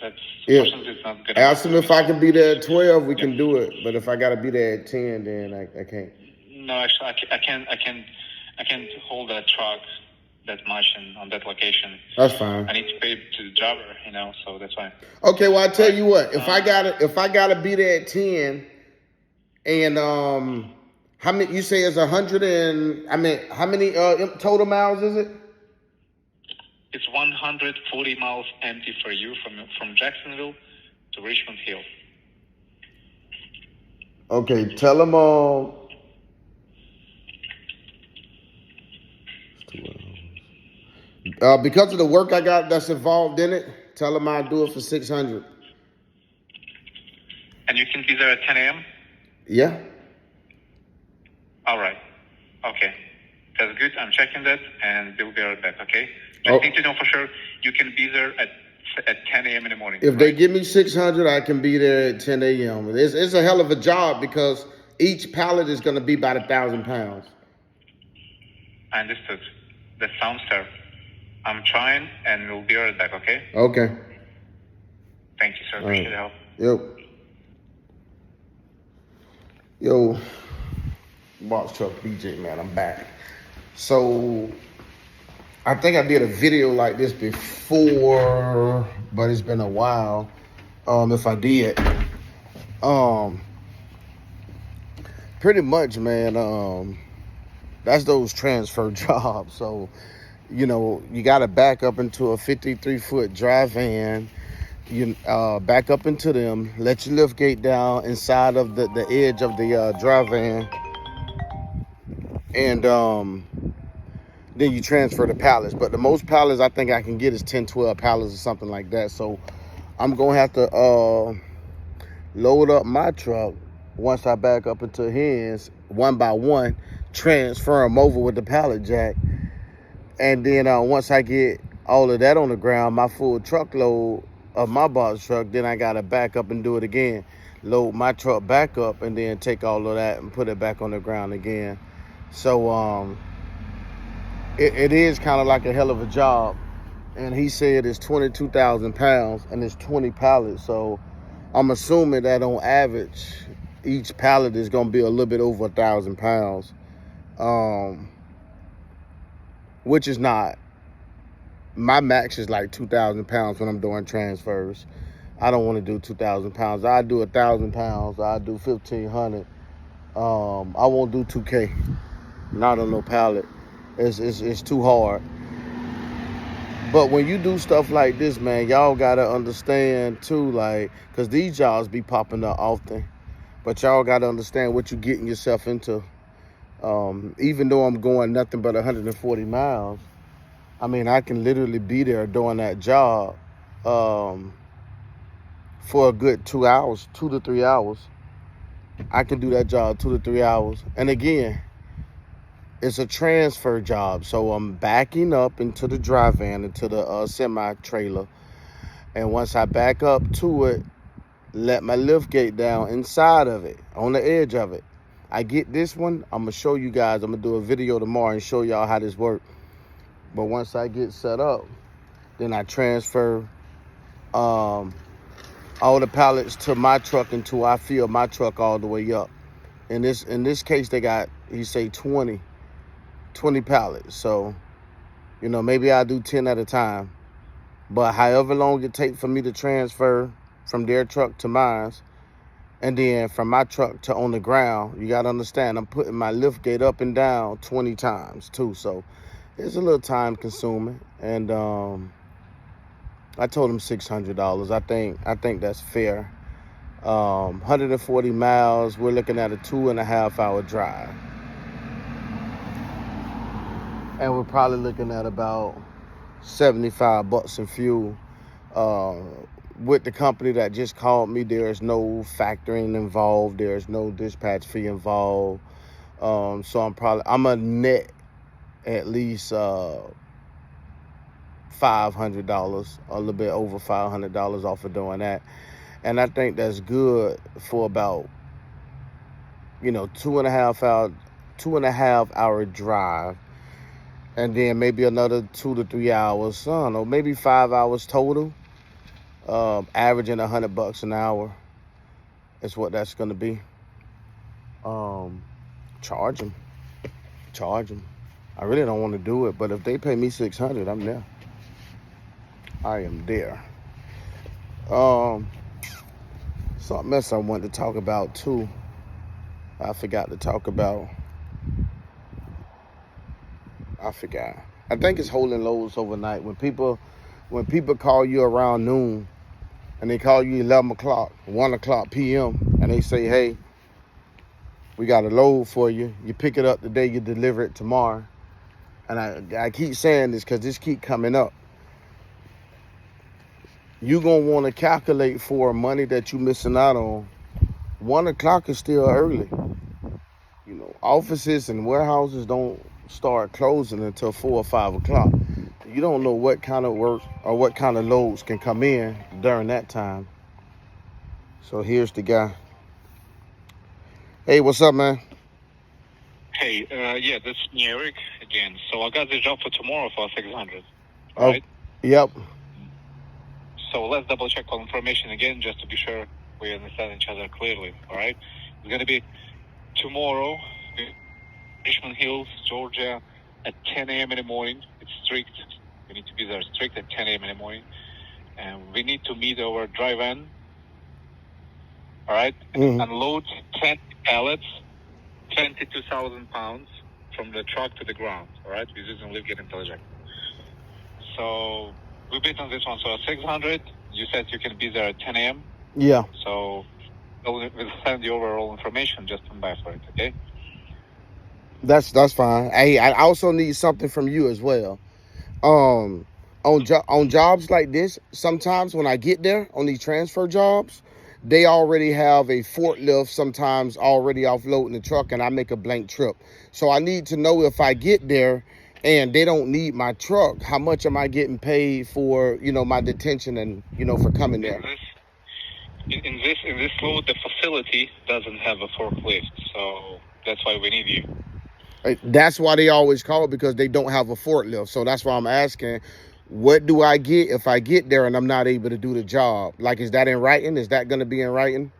That's Yeah. unfortunately it's not gonna Ask work him for if me. I can be there at 12, we Yeah. can do it. But if I got to be there at 10, then I can't. No, actually, I can't hold that truck that much on that location. That's fine. I need to pay to the driver, so that's why. Okay, well I tell Right. you what, if I gotta be there at 10, and how many you say it's 100 and how many total miles is it? It's 140 miles empty for you from Jacksonville to Richmond Hill. Okay, tell them because of the work I got that's involved in it, tell them I'll do it for 600. And you can be there at 10 a.m.? Yeah. All right. Okay. That's good. I'm checking that, and we'll be right back, okay? Just need to know for sure you can be there at 10 a.m. in the morning. If they give me 600, I can be there at 10 a.m. It's a hell of a job because each pallet is going to be about 1,000 pounds. I understood. That sounds fair. I'm trying, and we'll be right back, okay? Okay. Thank you, sir. Appreciate the help. Yep. Yo, Boxtruck BJ, man, I'm back. So, I think I did a video like this before, but it's been a while. If I did, pretty much, man. That's those transfer jobs. So, you got to back up into a 53-foot DryVan. You back up into them, let your lift gate down inside of the edge of the DryVan, and then you transfer the pallets. But the most pallets I think I can get is 10, 12 pallets or something like that. So I'm going to have to load up my truck once I back up into his, one by one, transfer them over with the pallet jack. And then once I get all of that on the ground, my full truckload of my box truck, then I got to back up and do it again. Load my truck back up and then take all of that and put it back on the ground again. So it is kind of like a hell of a job. And he said it's 22,000 pounds and it's 20 pallets. So I'm assuming that on average, each pallet is going to be a little bit over 1,000 pounds, which is not. My max is like 2,000 pounds when I'm doing transfers. I don't want to do 2,000 pounds. I do 1,000 pounds. I do 1,500. I won't do 2K. Not on no pallet. It's too hard. But when you do stuff like this, man, y'all gotta understand too, like, cause these jobs be popping up often. But y'all gotta understand what you're getting yourself into. Even though I'm going nothing but 140 miles. I mean, I can literally be there doing that job for a good 2 hours, 2 to 3 hours. I can do that job 2 to 3 hours. And again, it's a transfer job. So I'm backing up into the DryVan, into the semi-trailer. And once I back up to it, let my lift gate down inside of it, on the edge of it. I get this one, I'm going to show you guys. I'm going to do a video tomorrow and show y'all how this works. But once I get set up, then I transfer all the pallets to my truck until I fill my truck all the way up. In this case, they got, he say 20 pallets. So, maybe I'll do 10 at a time. But however long it takes for me to transfer from their truck to mine, and then from my truck to on the ground, you got to understand, I'm putting my lift gate up and down 20 times too. So it's a little time consuming. And I told him $600. I think that's fair. 140 miles, we're looking at a 2.5 hour drive. And we're probably looking at about $75 in fuel. With the company that just called me, there is no factoring involved. There is no dispatch fee involved. So I'm a net at least $500, a little bit over $500 off of doing that. And I think that's good for about, 2.5 hour drive. And then maybe another 2 to 3 hours. I don't know, maybe 5 hours total. Averaging $100 an hour is what that's gonna be. Charge them. I really don't want to do it, but if they pay me $600, I'm there. I am there. Something else I wanted to talk about too. I forgot to talk about. I forgot. I think it's holding loads overnight. When people call you around noon, and they call you 11 o'clock, 1 o'clock p.m., and they say, hey, we got a load for you. You pick it up today, you deliver it tomorrow. And I keep saying this because this keep coming up. You're going to want to calculate for money that you're missing out on. 1 o'clock is still early. You know, offices and warehouses don't start closing until 4 or 5 o'clock. You don't know what kind of work or what kind of loads can come in during that time. So here's the guy. Hey, what's up, man? Hey, yeah, this is me, Eric, again. So I got the job for tomorrow for 600, right? Yep. So let's double check all information again, just to be sure we understand each other clearly, all right? It's going to be tomorrow, Richmond Hills, Georgia, at 10 a.m. in the morning. It's strict. We need to be there strict at 10 a.m. in the morning. And we need to meet our DryVan, all right? Mm-hmm. Unload 10 pallets, 22,000 pounds from the truck to the ground, all right? We're using lift-gate intelligent. So we bid on this one. So at 600, you said you can be there at 10 a.m.? Yeah. So we'll send you overall information. Just come back for it, okay? That's fine. Hey, I also need something from you as well. On jobs like this, sometimes when I get there on these transfer jobs, they already have a forklift sometimes already offloading the truck, and I make a blank trip. So I need to know if I get there and they don't need my truck, how much am I getting paid for, you know, my detention and, you know, for coming there? In this load, the facility doesn't have a forklift, so that's why we need you. That's why they always call it, because they don't have a forklift. So that's why I'm asking, what do I get if I get there and I'm not able to do the job? Like, is that in writing? Is that going to be in writing?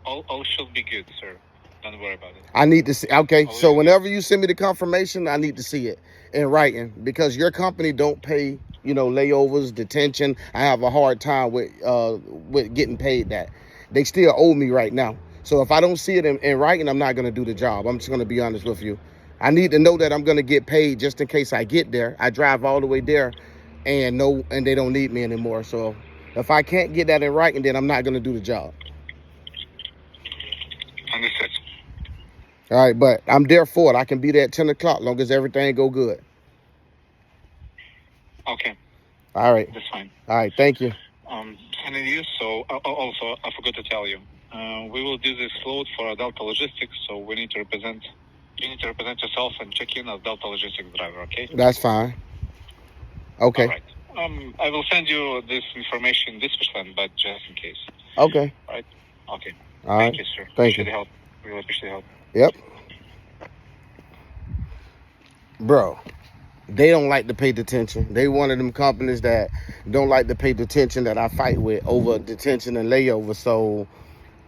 All should be good, sir. Don't worry about it. I need to see. Okay, so whenever you send me the confirmation, I need to see it in writing, because your company don't pay, you know, layovers, detention. I have a hard time with getting paid that. They still owe me right now. So if I don't see it in writing, I'm not going to do the job. I'm just going to be honest with you. I need to know that I'm going to get paid just in case I get there. I drive all the way there and they don't need me anymore. So if I can't get that in writing, then I'm not going to do the job. Understood. All right, but I'm there for it. I can be there at 10 o'clock long as everything go good. Okay. All right. That's fine. All right, thank you. Sending you. So also, I forgot to tell you. We will do this load for Delta Logistics, so we need to represent. You need to represent yourself and check in as Delta Logistics driver. Okay. That's fine. Okay. All right. I will send you this information this weekend, but just in case. Okay. All right. Okay. All right. Thank you, sir. Thank you. Appreciate the help. Really appreciate the help. Yep. Bro, they don't like to pay detention. They one of them companies that don't like to pay detention that I fight with over detention and layover. So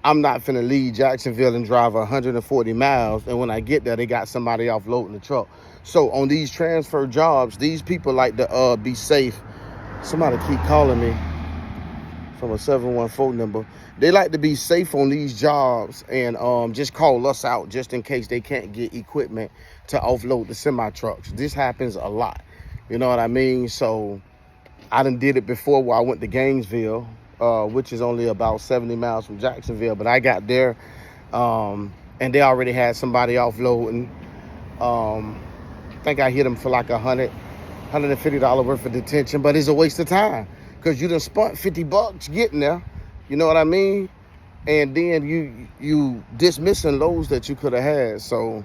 I'm not finna leave Jacksonville and drive 140 miles. And when I get there, they got somebody offloading the truck. So on these transfer jobs, these people like to be safe. Somebody keep calling me from a 714 number. They like to be safe on these jobs and just call us out just in case they can't get equipment to offload the semi trucks. This happens a lot. You know what I mean? So I done did it before where I went to Gainesville, which is only about 70 miles from Jacksonville. But I got there and they already had somebody offloading. I think I hit them for like $150 worth of detention, but it's a waste of time because you done spent $50 getting there. You know what I mean? And then you dismissing loads that you could have had. So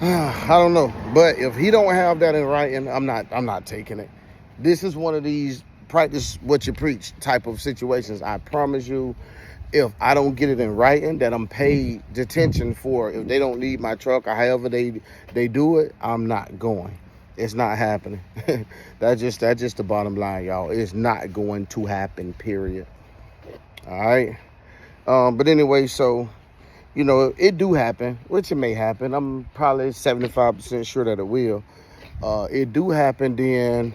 I don't know. But if he don't have that in writing, I'm not taking it. This is one of these practice what you preach type of situations. I promise you, if I don't get it in writing that I'm paid detention for, if they don't need my truck or however they do it, I'm not going. It's not happening. That's just the bottom line, y'all. It's not going to happen, period. All right. But anyway, so, you know, it do happen, which it may happen. I'm probably 75% sure that it will. It do happen, then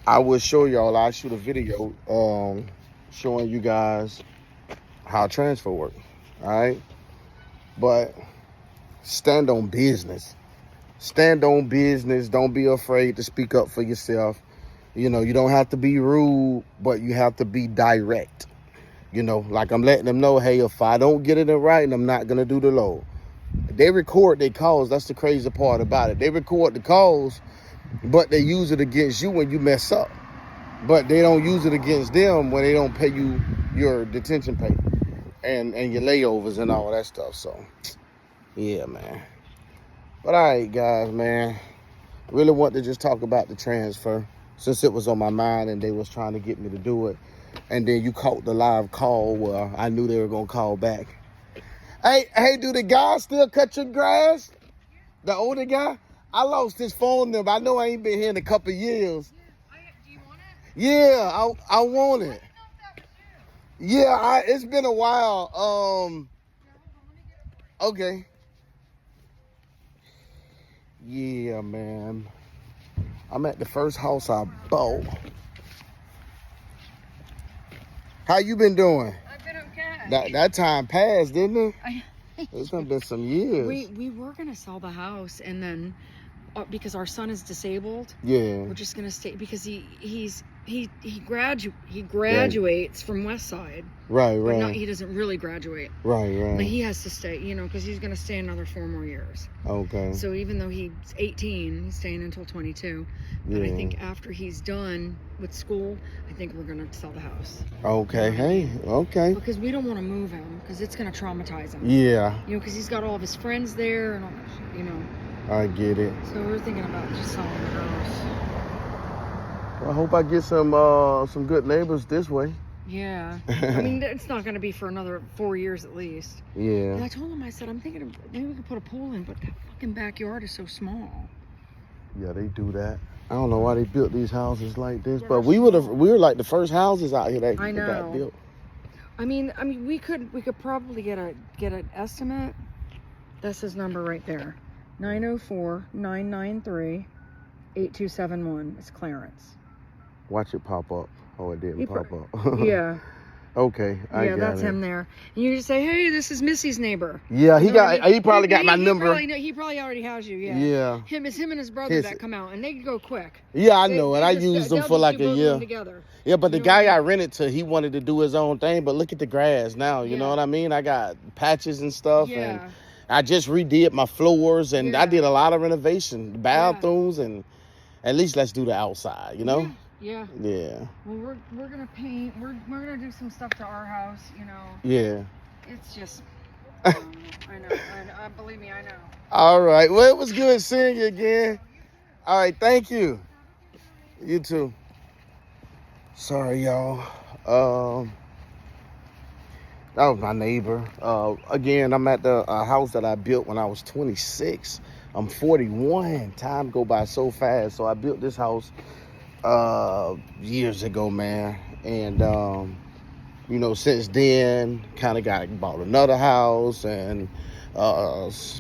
I will show y'all. I'll shoot a video showing you guys how transfer work. All right. But stand on business. Stand on business. Don't be afraid to speak up for yourself. You know, you don't have to be rude, but you have to be direct. You know, like I'm letting them know, hey, if I don't get it in writing, I'm not going to do the load. They record their calls. That's the crazy part about it. They record the calls, but they use it against you when you mess up. But they don't use it against them when they don't pay you your detention pay and your layovers and all that stuff. So, yeah, man. But all right, guys, man. Really want to just talk about the transfer since it was on my mind and they was trying to get me to do it. And then you caught the live call where I knew they were going to call back. Hey, do the guy still cut your grass? The older guy? I lost his phone number. I know I ain't been here in a couple of years. Do you want it? Yeah, I want it. Yeah, it's been a while. Okay. Yeah, man. I'm at the first house I bought. How you been doing? I've been okay. That time passed, didn't it? I, It's gonna be some years. we were gonna sell the house, and then because our son is disabled, Yeah. we're just gonna stay because he graduates from West Side. Right. But not, he doesn't really graduate. Right. But he has to stay, you know, because he's gonna stay another 4 more years. Okay. So even though he's 18, he's staying until 22. But I think after he's done with school, I think we're gonna sell the house. Okay. Hey. Okay. Because we don't want to move him, because it's gonna traumatize him. Yeah. You know, because he's got all of his friends there and all that shit, you know. I get it. So we're thinking about just selling the house. Well, I hope I get some good neighbors this way. Yeah. I mean, it's not going to be for another 4 years at least. Yeah. And I told him, I said, I'm thinking of, maybe we could put a pool in, but that fucking backyard is so small. Yeah, they do that. I don't know why they built these houses like this, but we were like the first houses out here that got built. I mean, we could probably get an estimate. That's his number right there. 904-993-8271. It's Clarence. Watch it pop up. Oh, it didn't pop up. Yeah. Okay, I got that's it. him there. And you just say, hey, this is Missy's neighbor. Yeah, he probably got my number. He probably already has you. Yeah. Yeah. It's him and his brother that come out, and they go quick. Yeah, I know, and I used them for like a year. Together. Yeah, but the guy I rented to, he wanted to do his own thing. But look at the grass now. You know what I mean? I got patches and stuff, and I just redid my floors, and I did a lot of renovation, the bathrooms, and at least let's do the outside. You know? Yeah. Yeah. Well, we're gonna paint. We're gonna do some stuff to our house. You know. Yeah. It's just. I know. Believe me, I know. All right. Well, it was good seeing you again. All right. Thank you. You too. Sorry, y'all. That was my neighbor. Again, I'm at the house that I built when I was 26. I'm 41. Time go by so fast. So I built this house years ago, man. And you know, since then, kind of bought another house and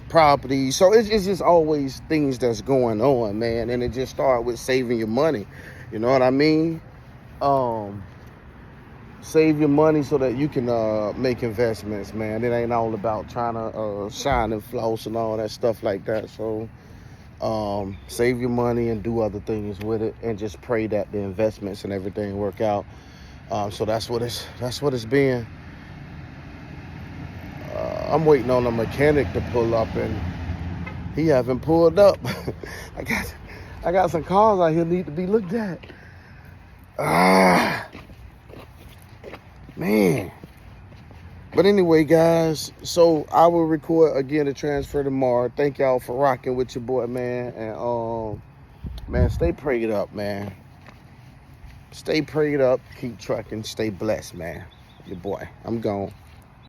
property. So it's just always things that's going on, man. And it just started with saving your money. You know what I mean? Save your money so that you can make investments, man. It ain't all about trying to shine and floss and all that stuff like that. So save your money and do other things with it, and just pray that the investments and everything work out. So that's what it's been. I'm waiting on a mechanic to pull up, and he haven't pulled up. I got some cars out here need to be looked at. Man. But anyway, guys, so I will record again the transfer tomorrow. Thank y'all for rocking with your boy, man. And man, stay prayed up, man. Stay prayed up, keep trucking, stay blessed, man. Your boy. I'm gone.